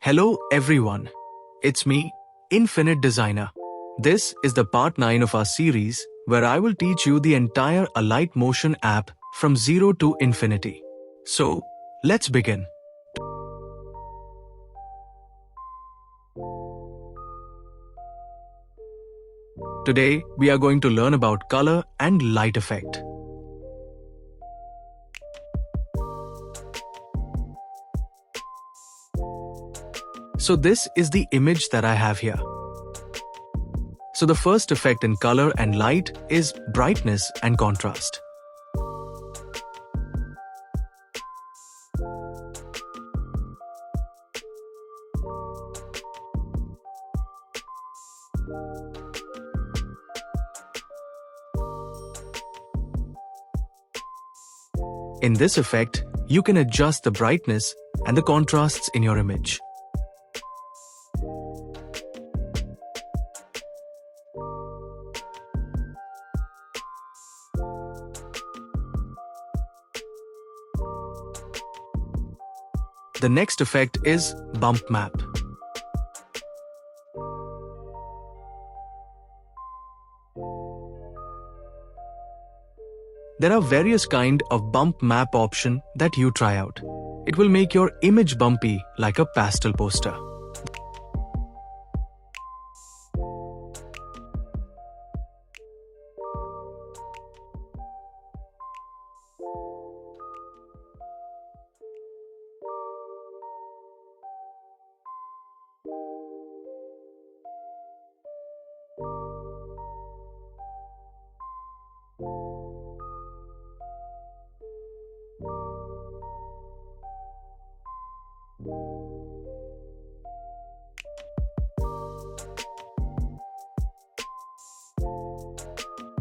Hello everyone, it's me, Infinite Designer. This is the part 9 of our series where I will teach you the entire Alight Motion app from 0 to infinity. So, let's begin. Today, we are going to learn about color and light effect. So this is the image that I have here. So the first effect in color and light is brightness and contrast. In this effect, you can adjust the brightness and the contrasts in your image. The next effect is Bump Map. There are various kind of bump map option that you try out. It will make your image bumpy like a pastel poster.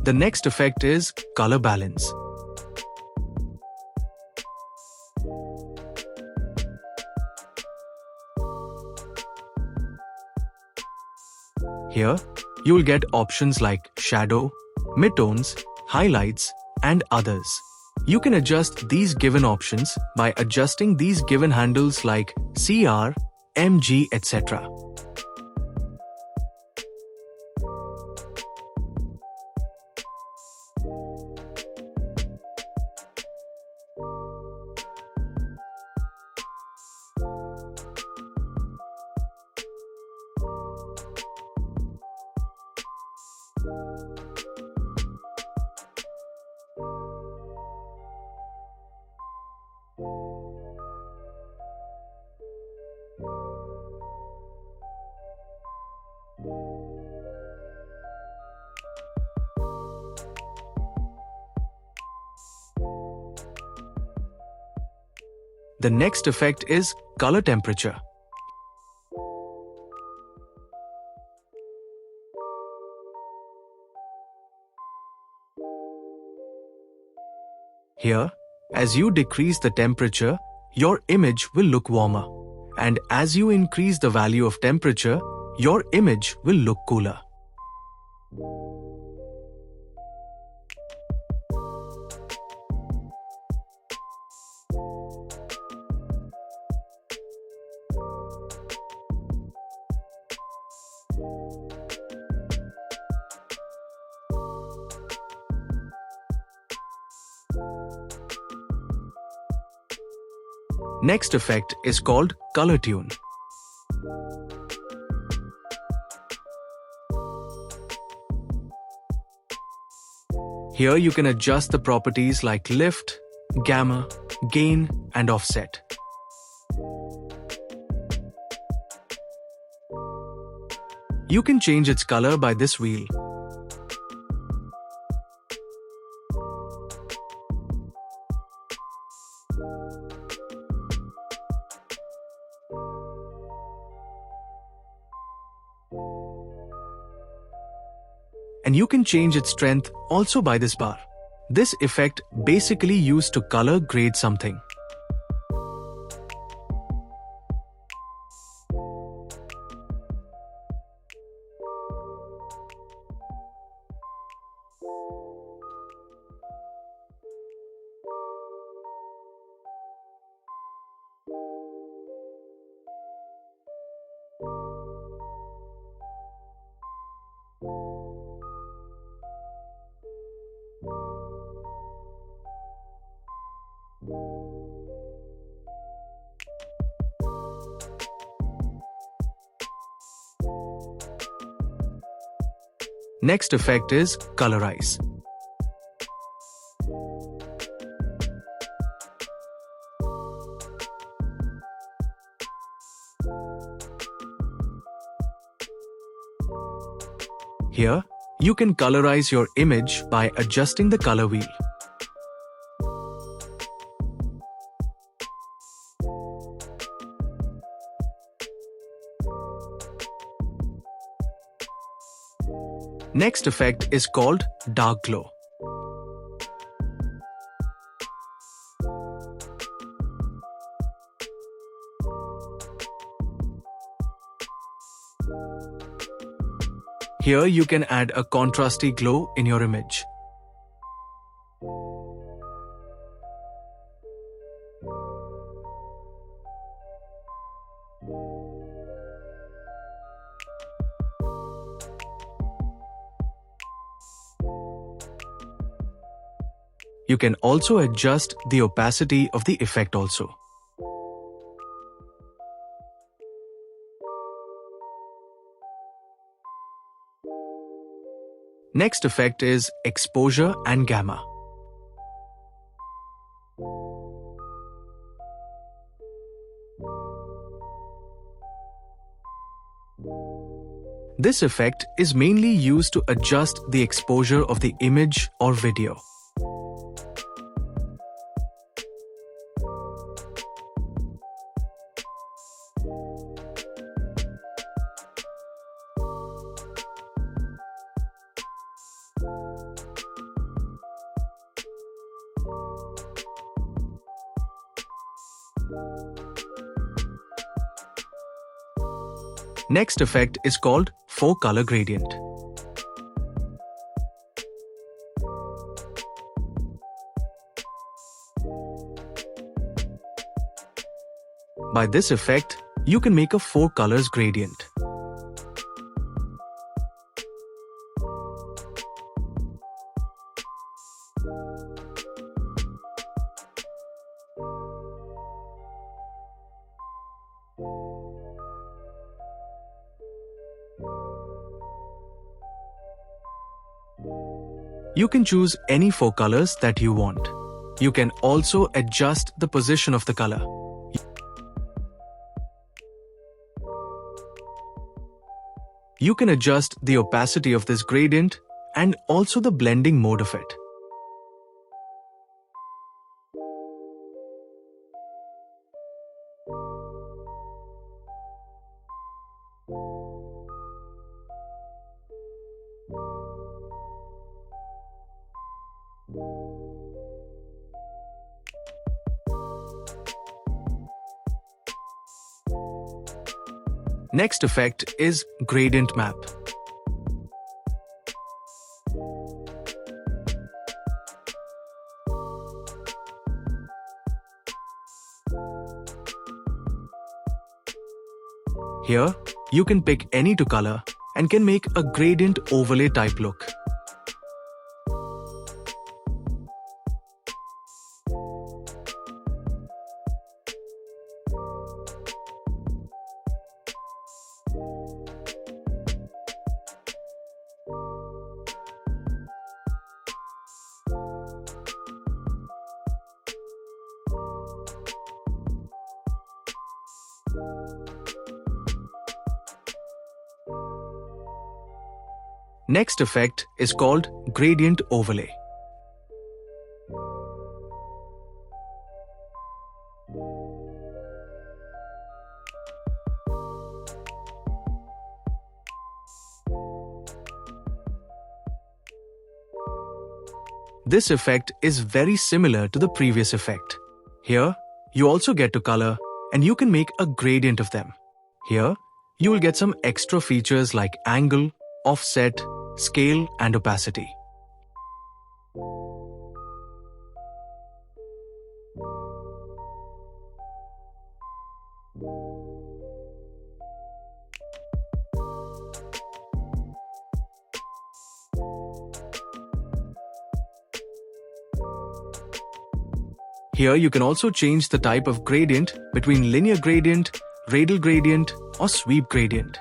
The next effect is color balance. Here, you will get options like shadow, midtones, highlights, and others. You can adjust these given options by adjusting these given handles like CR, MG, etc. The next effect is color temperature. Here, as you decrease the temperature, your image will look warmer. And as you increase the value of temperature, your image will look cooler. Next effect is called color tune. Here you can adjust the properties like lift, gamma, gain, and offset. You can change its color by this wheel. And you can change its strength also by this bar. This effect basically used to color grade something. Next effect is colorize. Here, you can colorize your image by adjusting the color wheel. Next effect is called dark glow. Here you can add a contrasty glow in your image. You can also adjust the opacity of the effect also. Next effect is exposure and gamma. This effect is mainly used to adjust the exposure of the image or video. Next effect is called 4-color gradient. By this effect, you can make a 4 colors gradient. You can choose any 4 colors that you want. You can also adjust the position of the color. You can adjust the opacity of this gradient and also the blending mode of it. Next effect is Gradient Map. Here, you can pick any 2 color and can make a gradient overlay type look. Next effect is called Gradient Overlay. This effect is very similar to the previous effect. Here, you also get to color and you can make a gradient of them. Here, you will get some extra features like angle, offset, scale and opacity. Here you can also change the type of gradient between linear gradient, radial gradient or sweep gradient.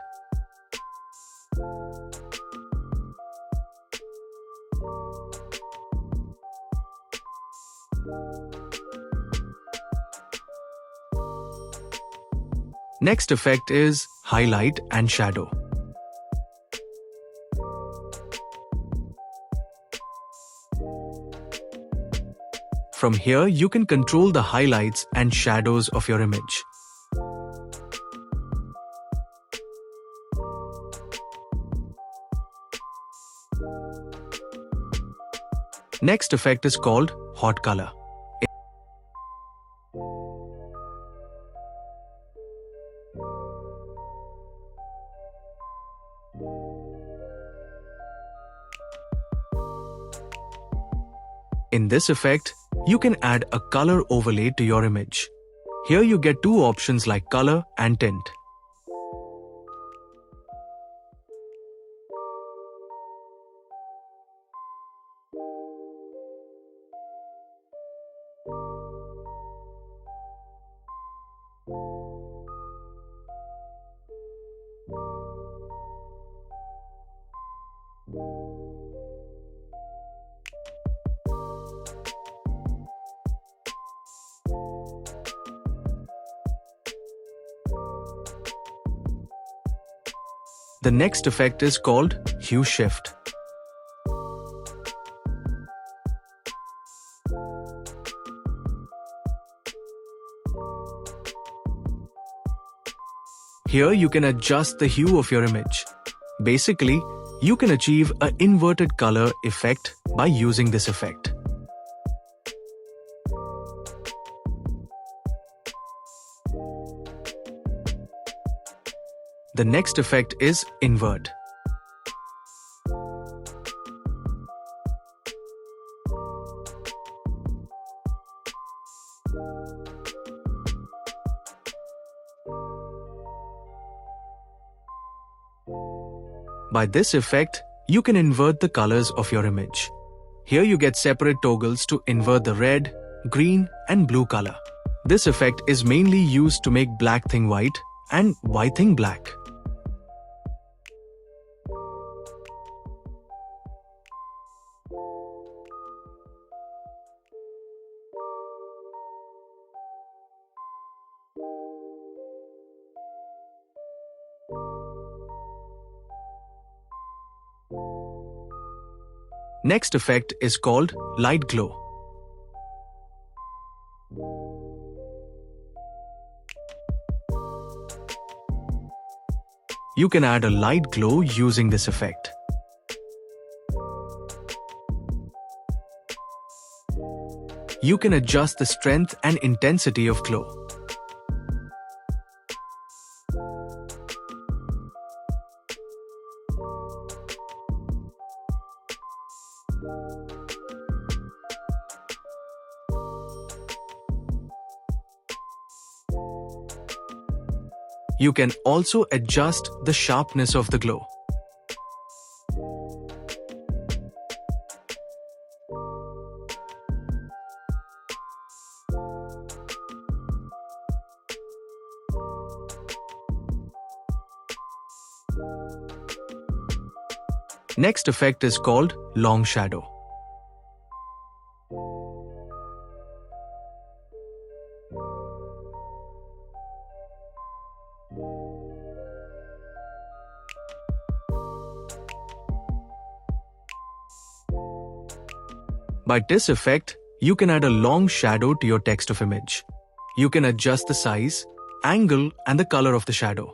Next effect is highlight and shadow. From here, you can control the highlights and shadows of your image. Next effect is called hot color. In this effect, you can add a color overlay to your image. Here you get two options like color and tint. The next effect is called Hue Shift. Here you can adjust the hue of your image. Basically, you can achieve an inverted color effect by using this effect. The next effect is Invert. By this effect, you can invert the colors of your image. Here you get separate toggles to invert the red, green, and blue color. This effect is mainly used to make black thing white and white thing black. Next effect is called light glow. You can add a light glow using this effect. You can adjust the strength and intensity of glow. You can also adjust the sharpness of the glow. Next effect is called long shadow. By this effect, you can add a long shadow to your text of image. You can adjust the size, angle, and the color of the shadow.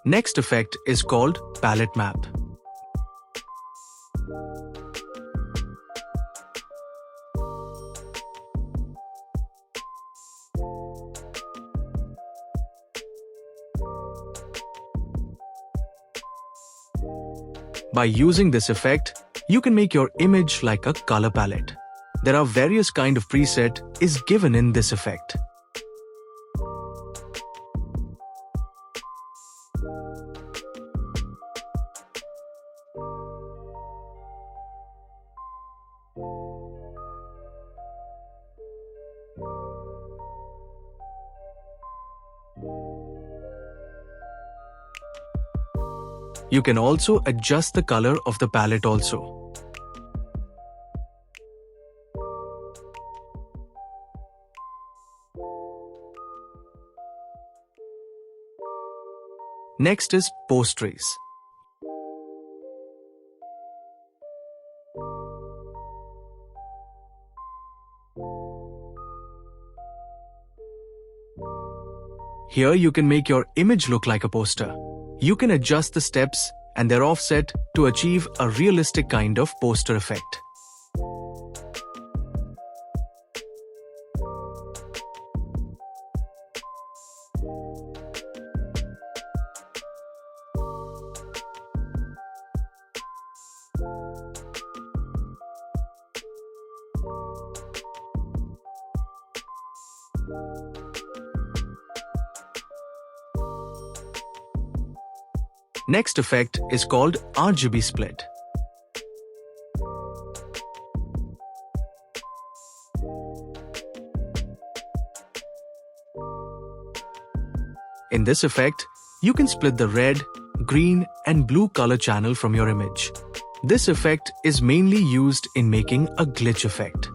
Next effect is called Pallet Map. By using this effect, You can make your image like a color palette. There are various kind of preset is given in this effect. You can also adjust the color of the palette also. Next is Posteries. Here you can make your image look like a poster. You can adjust the steps and their offset to achieve a realistic kind of poster effect. Next effect is called RGB Split. In this effect, you can split the red, green, and blue color channel from your image. This effect is mainly used in making a glitch effect.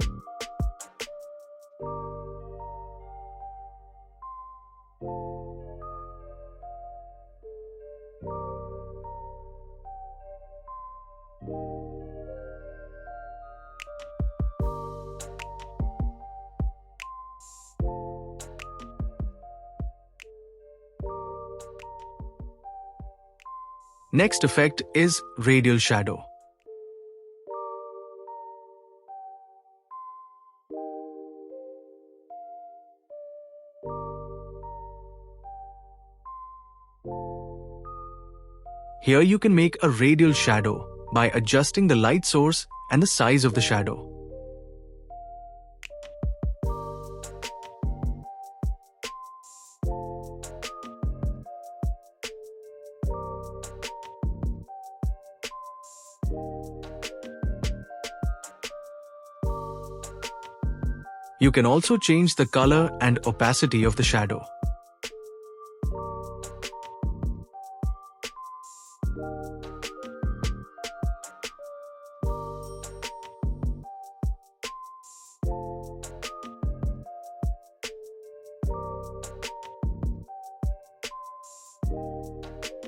Next effect is Radial Shadow. Here you can make a radial shadow by adjusting the light source and the size of the shadow. You can also change the color and opacity of the shadow.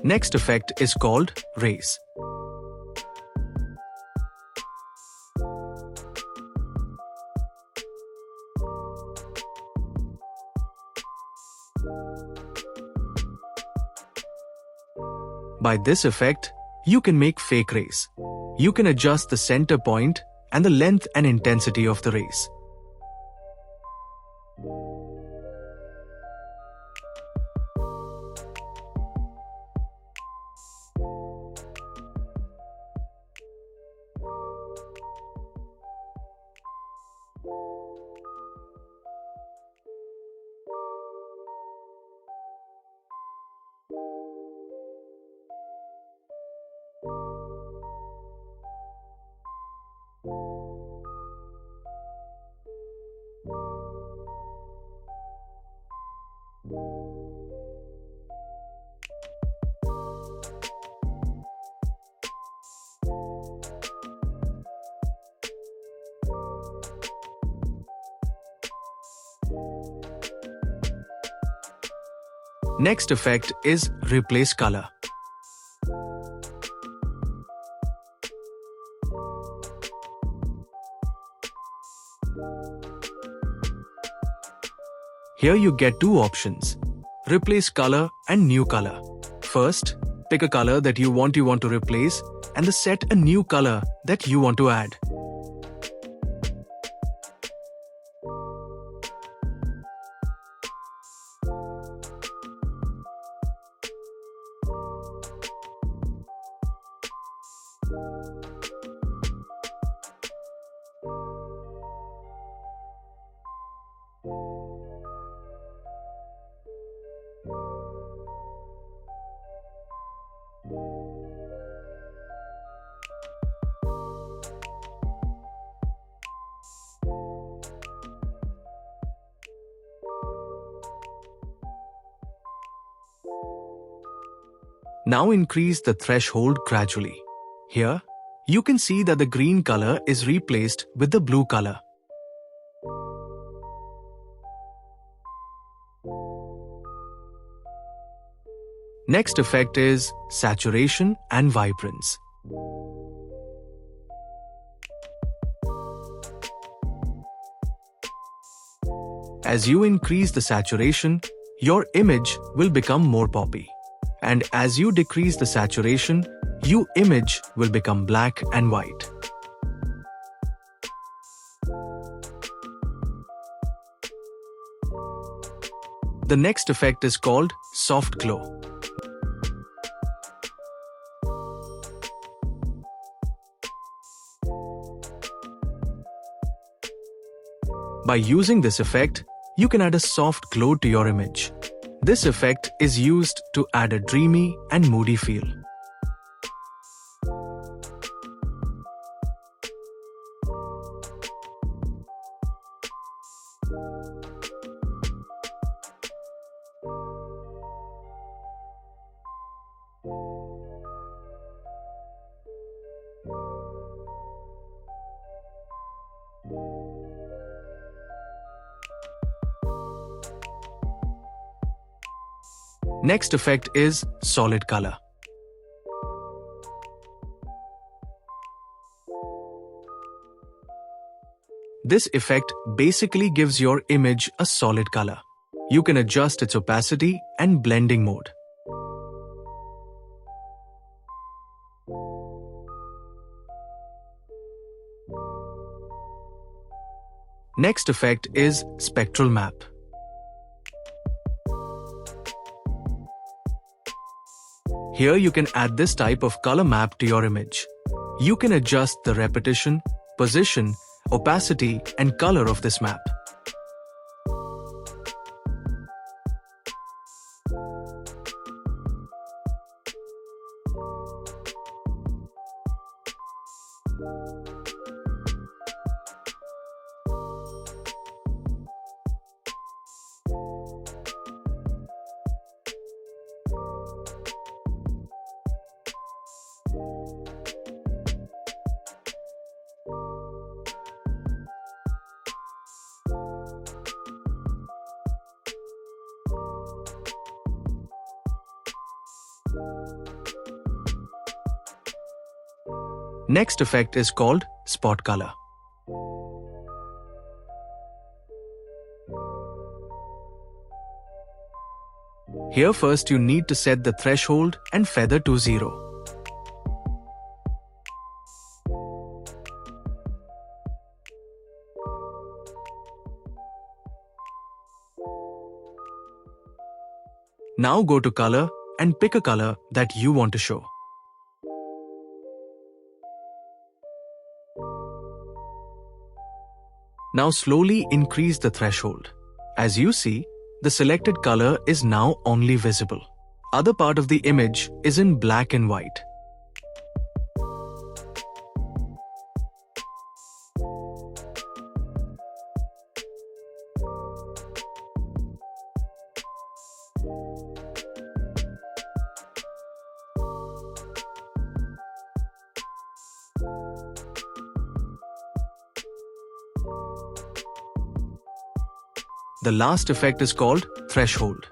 Next effect is called Rays. By this effect, you can make fake rays. You can adjust the center point and the length and intensity of the rays. Next effect is Replace Color. Here you get two options: Replace Color and New Color. First, pick a color that you want to replace and set a new color that you want to add. Now increase the threshold gradually. Here, you can see that the green color is replaced with the blue color. Next effect is saturation and vibrance. As you increase the saturation, your image will become more poppy. And as you decrease the saturation, your image will become black and white. The next effect is called soft glow. By using this effect, you can add a soft glow to your image. This effect is used to add a dreamy and moody feel. Next effect is solid color. This effect basically gives your image a solid color. You can adjust its opacity and blending mode. Next effect is Spectral Map. Here you can add this type of color map to your image. You can adjust the repetition, position, opacity, and color of this map. Next effect is called spot color. Here first you need to set the threshold and feather to 0. Now go to color and pick a color that you want to show. Now slowly increase the threshold. As you see, the selected color is now only visible. Other part of the image is in black and white. The last effect is called threshold.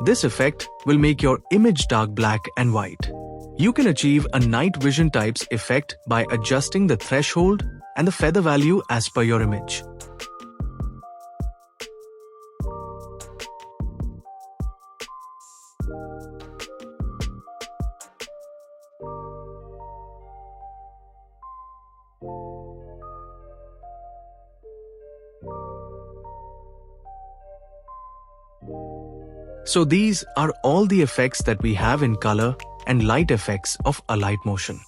This effect will make your image dark black and white. You can achieve a night vision types effect by adjusting the threshold and the feather value as per your image. So these are all the effects that we have in color and light effects of alight motion.